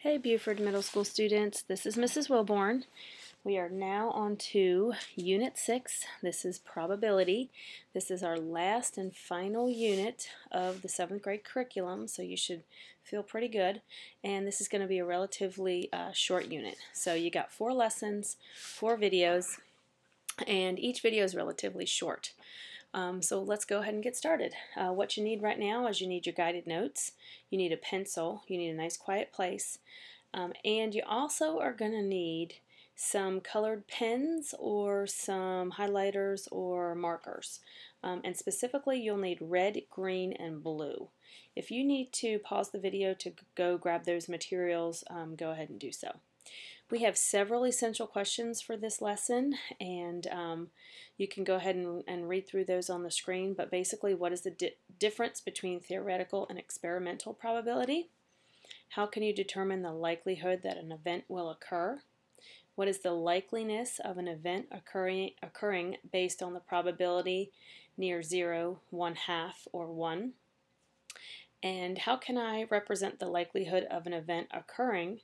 Hey Buford Middle School students, this is Mrs. Wilborn. We are now on to Unit 6. This is probability. This is our last and final unit of the 7th grade curriculum, so you should feel pretty good. And this is going to be a relatively short unit. So you got 4 lessons, 4 videos, and each video is relatively short. So let's go ahead and get started. What you need right now is you need your guided notes, you need a pencil, you need a nice quiet place, and you also are going to need some colored pens or some highlighters or markers. And specifically you'll need red, green, and blue. If you need to pause the video to go grab those materials, go ahead and do so. We have several essential questions for this lesson, and you can go ahead and read through those on the screen, but basically what is the difference between theoretical and experimental probability? How can you determine the likelihood that an event will occur? What is the likeliness of an event occurring based on the probability near 0, 1/2, or 1? And how can I represent the likelihood of an event occurring?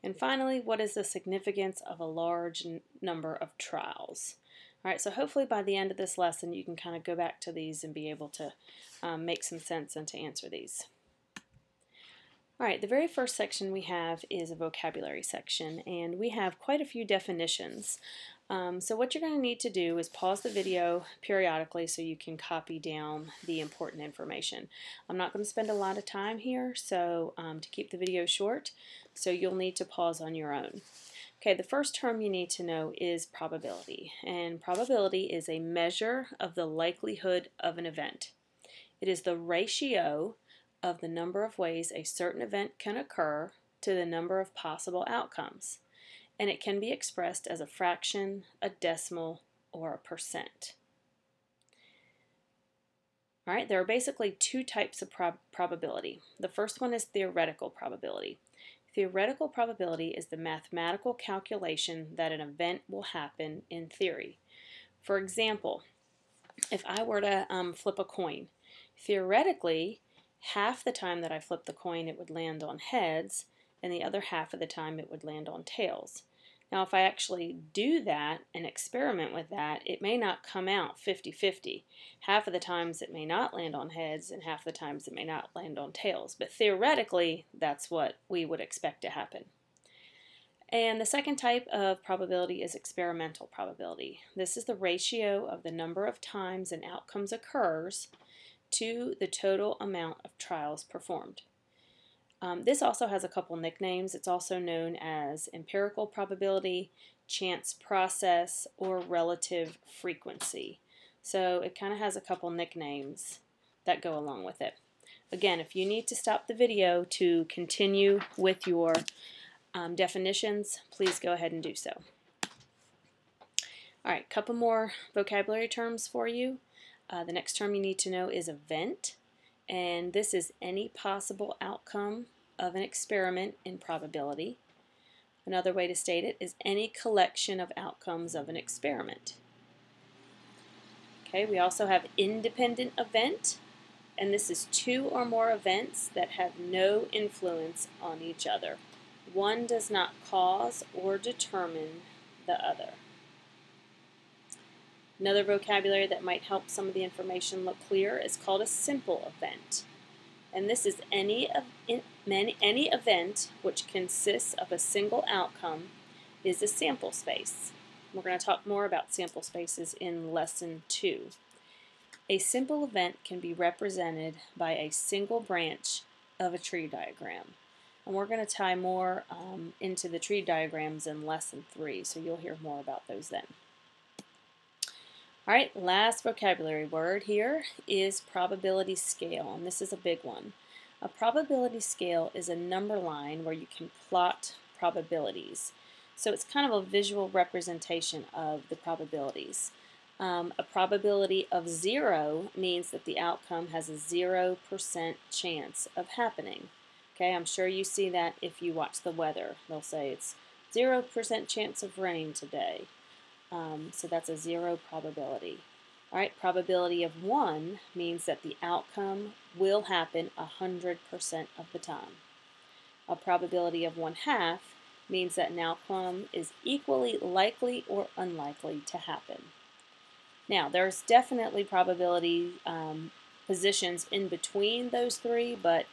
And finally, what is the significance of a large number of trials? All right, so hopefully by the end of this lesson you can kind of go back to these and be able to make some sense and to answer these. All right, the very first section we have is a vocabulary section, and we have quite a few definitions. So what you're going to need to do is pause the video periodically so you can copy down the important information. I'm not going to spend a lot of time here, so to keep the video short, so you'll need to pause on your own. Okay, the first term you need to know is probability, and probability is a measure of the likelihood of an event. It is the ratio of the number of ways a certain event can occur to the number of possible outcomes, and it can be expressed as a fraction, a decimal, or a percent. All right, there are basically 2 types of probability. The first one is theoretical probability. Theoretical probability is the mathematical calculation that an event will happen in theory. For example, if I were to flip a coin, theoretically, half the time that I flip the coin it would land on heads, and the other half of the time it would land on tails. Now if I actually do that and experiment with that, it may not come out 50-50. Half of the times it may not land on heads, and half the times it may not land on tails. But theoretically, that's what we would expect to happen. And the second type of probability is experimental probability. This is the ratio of the number of times an outcome occurs to the total amount of trials performed. This also has a couple nicknames. It's also known as empirical probability, chance process, or relative frequency. So it kind of has a couple nicknames that go along with it. Again, if you need to stop the video to continue with your definitions, please go ahead and do so. All right, a couple more vocabulary terms for you. The next term you need to know is event, and this is any possible outcome of an experiment in probability. Another way to state it is any collection of outcomes of an experiment. Okay, we also have independent event, and this is 2 or more events that have no influence on each other. One does not cause or determine the other. Another vocabulary that might help some of the information look clear is called a simple event. And this is any event which consists of a single outcome is a sample space. We're going to talk more about sample spaces in Lesson 2. A simple event can be represented by a single branch of a tree diagram. And we're going to tie more into the tree diagrams in Lesson 3, so you'll hear more about those then. All right, last vocabulary word here is probability scale, and this is a big one. A probability scale is a number line where you can plot probabilities. So it's kind of a visual representation of the probabilities. A probability of 0 means that the outcome has a 0% chance of happening. Okay, I'm sure you see that if you watch the weather. They'll say it's 0% chance of rain today. So that's a 0 probability. All right, probability of 1 means that the outcome will happen 100% of the time. A probability of 1/2 means that an outcome is equally likely or unlikely to happen. Now, there's definitely probability positions in between those three, but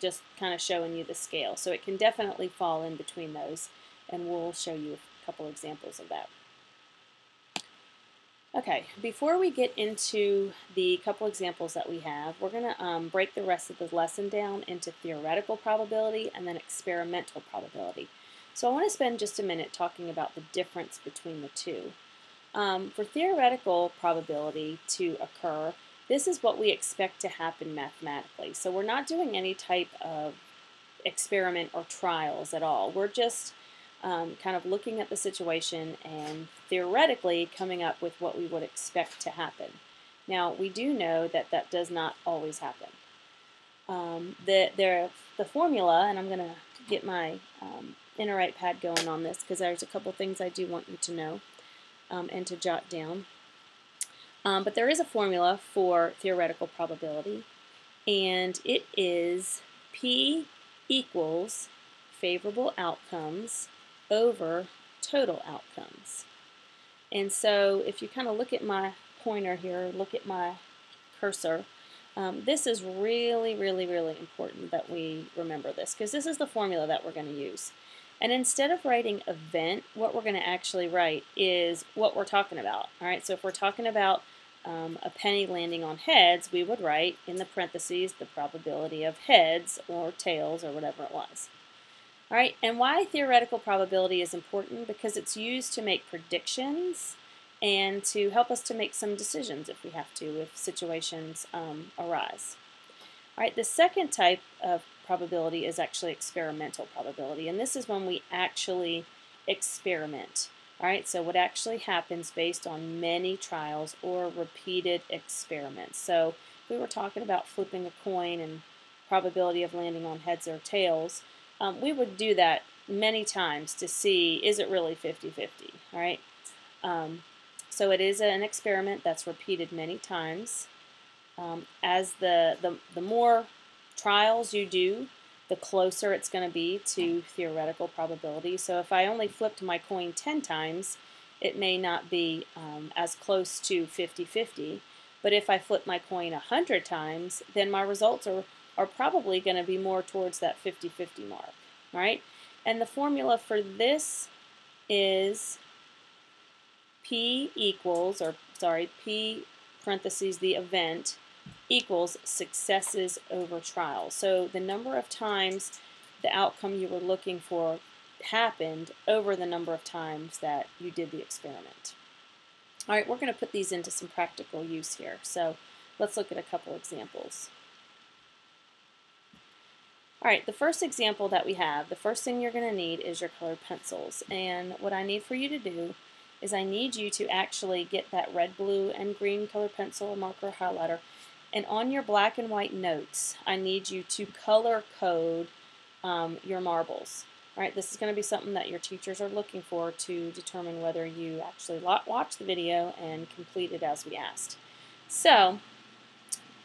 just kind of showing you the scale. So it can definitely fall in between those, and we'll show you a couple examples of that. Okay, before we get into the couple examples that we have, we're going to break the rest of the lesson down into theoretical probability and then experimental probability. So I want to spend just a minute talking about the difference between the two. For theoretical probability to occur, this is what we expect to happen mathematically. So we're not doing any type of experiment or trials at all. We're just kind of looking at the situation and theoretically coming up with what we would expect to happen. Now, we do know that that does not always happen. The formula, and I'm going to get my InterWrite pad going on this because there's a couple things I do want you to know and to jot down. But there is a formula for theoretical probability, and it is P equals favorable outcomes over total outcomes. And so if you kind of look at my pointer here, look at my cursor, this is really, really, really important that we remember this because this is the formula that we're going to use. And instead of writing event, what we're going to actually write is what we're talking about. All right, so if we're talking about a penny landing on heads, we would write in the parentheses the probability of heads or tails or whatever it was. All right, and why theoretical probability is important? Because it's used to make predictions and to help us to make some decisions if we have to, if situations arise. All right, the second type of probability is actually experimental probability, and this is when we actually experiment. All right, so what actually happens based on many trials or repeated experiments. So if we were talking about flipping a coin and probability of landing on heads or tails, we would do that many times to see, is it really 50-50, all right? So it is an experiment that's repeated many times. As the more trials you do, the closer it's going to be to theoretical probability. So if I only flipped my coin 10 times, it may not be as close to 50-50. But if I flip my coin 100 times, then my results are probably going to be more towards that 50-50 mark. All right? And the formula for this is P equals, P parentheses the event, equals successes over trials. So the number of times the outcome you were looking for happened over the number of times that you did the experiment. All right, we're going to put these into some practical use here. So let's look at a couple examples. All right, the first example that we have, the first thing you're going to need is your colored pencils. And what I need for you to do is I need you to actually get that red, blue, and green colored pencil, marker, highlighter, and on your black and white notes, I need you to color code your marbles. All right, this is going to be something that your teachers are looking for to determine whether you actually watch the video and complete it as we asked. So,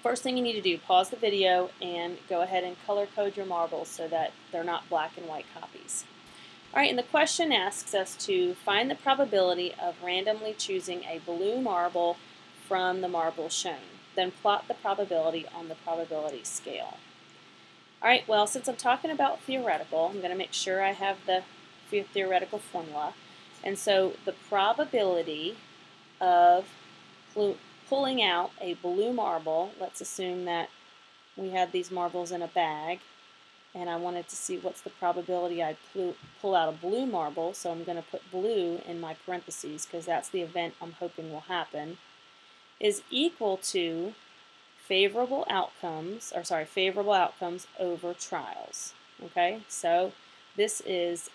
first thing you need to do, pause the video and go ahead and color code your marbles so that they're not black and white copies. All right, and the question asks us to find the probability of randomly choosing a blue marble from the marbles shown. Then plot the probability on the probability scale. All right, well, since I'm talking about theoretical, I'm going to make sure I have the theoretical formula. And so the probability of pulling out a blue marble, let's assume that we had these marbles in a bag, and I wanted to see what's the probability I'd pull out a blue marble, so I'm going to put blue in my parentheses because that's the event I'm hoping will happen, is equal to favorable outcomes over trials. Okay, so this is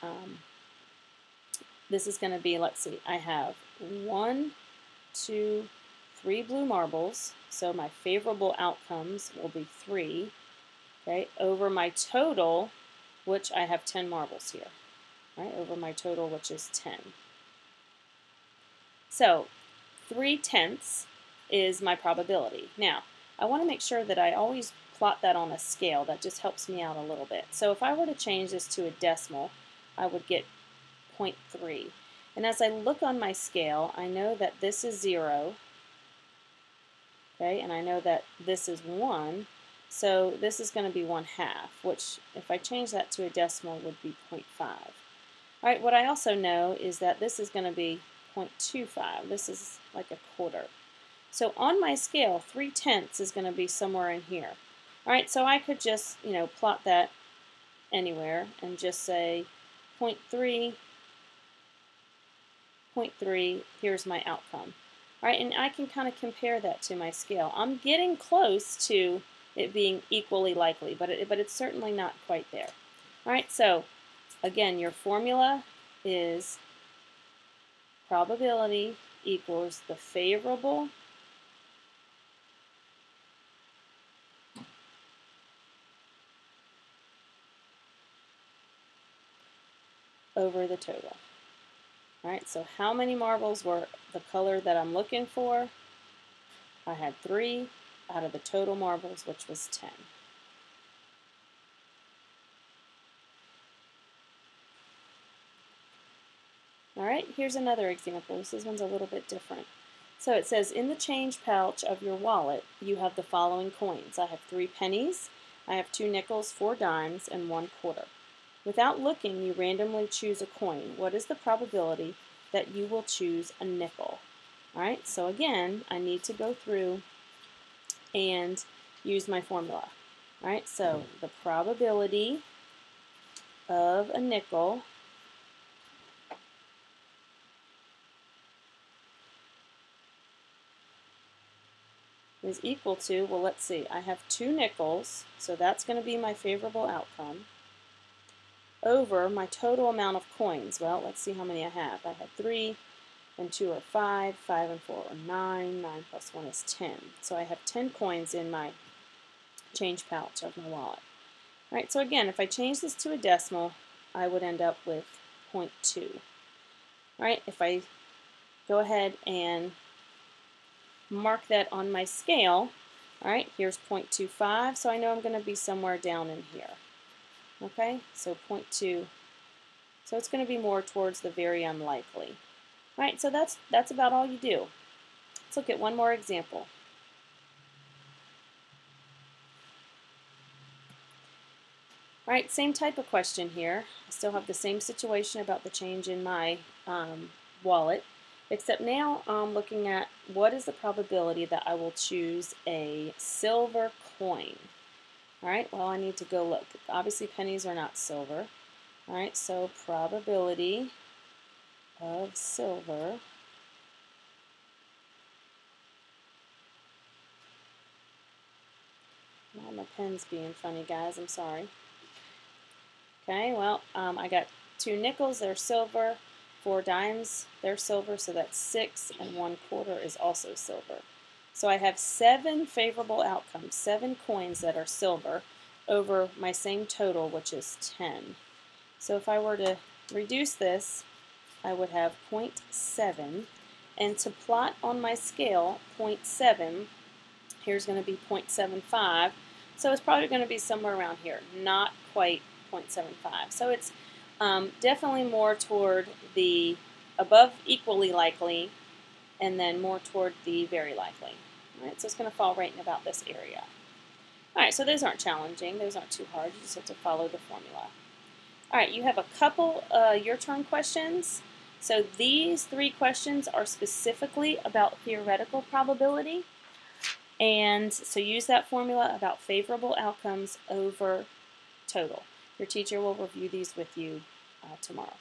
going to be, let's see, I have 1, 2, 3 blue marbles, so my favorable outcomes will be 3, okay, over my total, which I have 10 marbles here, right, over my total, which is 10. So 3/10 is my probability. Now, I want to make sure that I always plot that on a scale. That just helps me out a little bit. So if I were to change this to a decimal, I would get 0.3. And as I look on my scale, I know that this is 0, okay, and I know that this is 1, so this is going to be 1/2, which if I change that to a decimal would be 0.5. All right, what I also know is that this is going to be 0.25. This is like a quarter. So on my scale, 3/10 is going to be somewhere in here. All right, so I could just, plot that anywhere and just say 0.3, 0.3, here's my outcome. All right, and I can kind of compare that to my scale. I'm getting close to it being equally likely, but it's certainly not quite there. All right, so again, your formula is probability equals the favorable over the total. All right, so how many marbles were the color that I'm looking for? I had 3 out of the total marbles, which was 10. All right, here's another example. This one's a little bit different. So it says, in the change pouch of your wallet, you have the following coins. I have 3 pennies, I have 2 nickels, 4 dimes, and 1 quarter. Without looking, you randomly choose a coin. What is the probability that you will choose a nickel? All right, so again, I need to go through and use my formula. All right, so the probability of a nickel is equal to, well, let's see, I have 2 nickels, so that's going to be my favorable outcome, over my total amount of coins. Well, let's see how many I have. I had 3, and 2 are 5, 5 and 4 are 9, 9 plus 1 is 10. So I have 10 coins in my change pouch of my wallet. All right, so again, if I change this to a decimal, I would end up with 0.2. All right, if I go ahead and mark that on my scale, all right, here's 0.25, so I know I'm going to be somewhere down in here. Okay, so 0.2, so it's going to be more towards the very unlikely. All right, so that's about all you do. Let's look at one more example. All right, same type of question here. I still have the same situation about the change in my wallet, except now I'm looking at what is the probability that I will choose a silver coin. All right, well, I need to go look. Obviously, pennies are not silver. All right, so probability of silver. Now my pen's being funny, guys. I'm sorry. Okay, well, I got 2 nickels, they're silver, 4 dimes, they're silver, so that's 6, and 1 quarter is also silver. So I have 7 favorable outcomes, 7 coins that are silver over my same total, which is 10. So if I were to reduce this, I would have 0.7, and to plot on my scale 0.7, here's going to be 0.75, so it's probably going to be somewhere around here, not quite 0.75. So it's definitely more toward the above equally likely and then more toward the very likely. All right, so it's going to fall right in about this area. All right, so those aren't challenging. Those aren't too hard. You just have to follow the formula. All right, you have a couple your turn questions. So these 3 questions are specifically about theoretical probability. And so use that formula about favorable outcomes over total. Your teacher will review these with you tomorrow.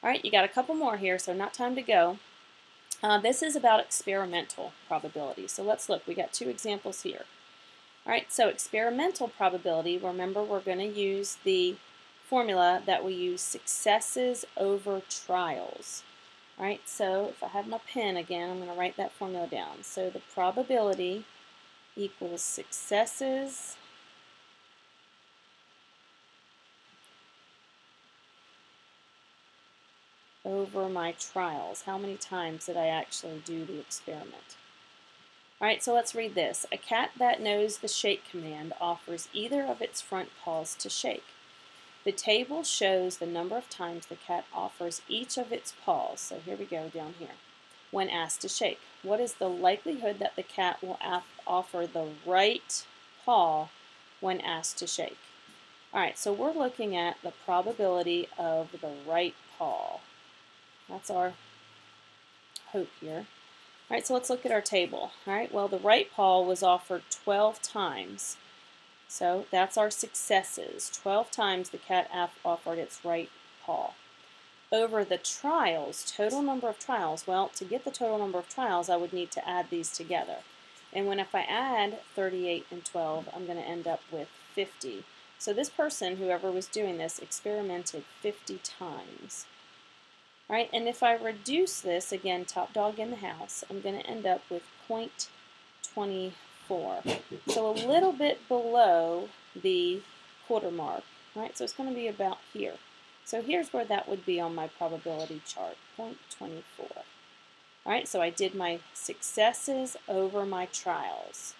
All right, you got a couple more here, so not time to go. This is about experimental probability. So let's look. We got 2 examples here. All right, so experimental probability, remember we're going to use the formula that we use successes over trials. All right, so if I have my pen again, I'm going to write that formula down. So the probability equals successes over my trials. How many times did I actually do the experiment? Alright, so let's read this. A cat that knows the shake command offers either of its front paws to shake. The table shows the number of times the cat offers each of its paws. So here we go down here. When asked to shake, what is the likelihood that the cat will offer the right paw when asked to shake? Alright, so we're looking at the probability of the right paw. That's our hope here. Alright, so let's look at our table. Alright, well, the right paw was offered 12 times. So that's our successes. 12 times the cat offered its right paw. Over the trials, total number of trials, well, to get the total number of trials, I would need to add these together. And if I add 38 and 12, I'm going to end up with 50. So this person, whoever was doing this, experimented 50 times. All right, and if I reduce this, again, top dog in the house, I'm going to end up with 0.24. So a little bit below the quarter mark. All right, so it's going to be about here. So here's where that would be on my probability chart, 0.24. All right, so I did my successes over my trials.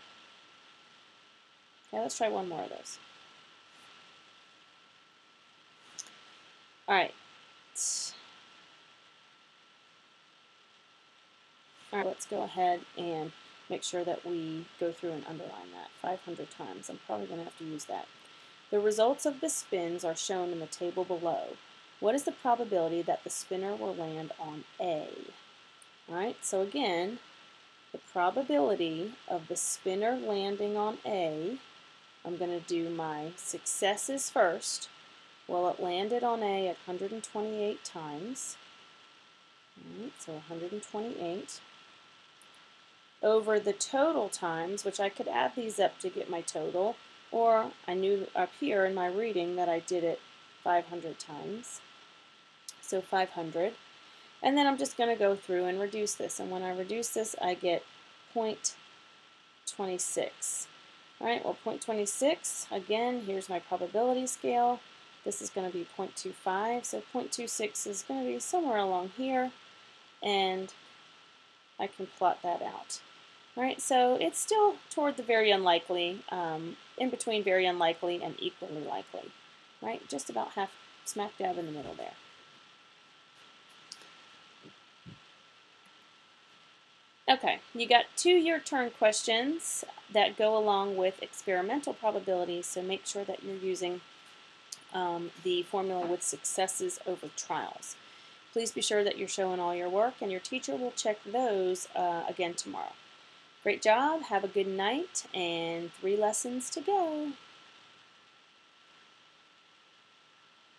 Okay, let's try one more of those. All right. All right, let's go ahead and make sure that we go through and underline that 500 times. I'm probably going to have to use that. The results of the spins are shown in the table below. What is the probability that the spinner will land on A? All right, so again, the probability of the spinner landing on A, I'm going to do my successes first. Well, it landed on A 128 times. All right, so 128. Over the total times, which I could add these up to get my total, or I knew up here in my reading that I did it 500 times. So 500. And then I'm just going to go through and reduce this. And when I reduce this, I get 0.26. All right, well, 0.26, again, here's my probability scale. This is going to be 0.25, so 0.26 is going to be somewhere along here, and I can plot that out. All right, so it's still toward the very unlikely, in between very unlikely and equally likely. Right, just about half smack dab in the middle there. Okay, you got 2 your-turn questions that go along with experimental probabilities, so make sure that you're using the formula with successes over trials. Please be sure that you're showing all your work, and your teacher will check those again tomorrow. Great job, have a good night, and 3 lessons to go.